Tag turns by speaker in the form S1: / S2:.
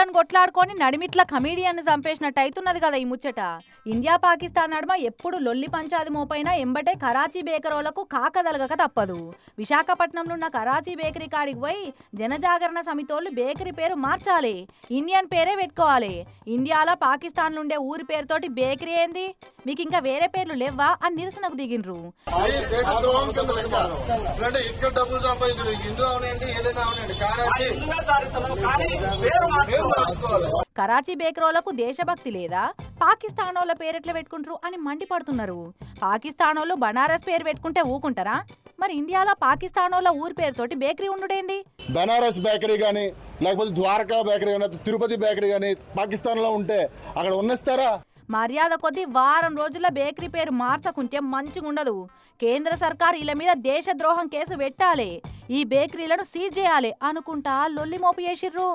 S1: కొడుకులను కొట్లాడుకొని నడిమిట్ల కమీడియన్ చంపేసినట్టు అవుతున్నది కదా ఈ ముచ్చట. ఇండియా పాకిస్తాన్ నడుమ ఎప్పుడు లొల్లి పంచాది మోపైనా ఎంబటే కరాచీ బేకరోలకు కాకదలగక తప్పదు. విశాఖపట్నంలో ఉన్న కరాచీ బేకరీ కాడికి పోయి జనజాగరణ సమితోళ్ళు బేకరీ పేరు మార్చాలి, ఇండియన్ పేరే పెట్టుకోవాలి. ఇండియాలో పాకిస్తాన్ ఉండే ఊరి పేరుతోటి బేకరీ ఏంది, మీకు ఇంకా వేరే పేర్లు లేవా అని నిరసనకు దిగిండ్రు. కరాచీ బేకరోలకు దేశభక్తి లేదా, పాకిస్తానోళ్ళ పేరెట్లా పెట్టుకుంటారు అని మండిపడుతున్నారు. పాకిస్తానోళ్ళు బనారస్ పేరు పెట్టుకుంటే ఊకుంటారా? మరి ఇండియాలో పాకిస్తానోళ్ళ ఊరి పేరుతోటి బేకరీ ఉండుడేంది?
S2: బనారస్ బేకరీ కానీ లేకపోతే ద్వారకా బేకరీ కానీ తిరుపతి బేకరీ కానీ పాకిస్తాన్ లో ఉంటే అక్కడ ఉన్నస్తారా?
S1: మర్యాద కొద్దీ వారం రోజుల్లో బేకరీ పేరు మార్చకుంటే మంచిగుండదు. కేంద్ర సర్కార్ వీళ్ళ మీద దేశద్రోహం కేసు పెట్టాలి, ఈ బేకరీలను సీజ్ చేయాలి అనుకుంటా లొల్లి మోపు చేసిర్రు.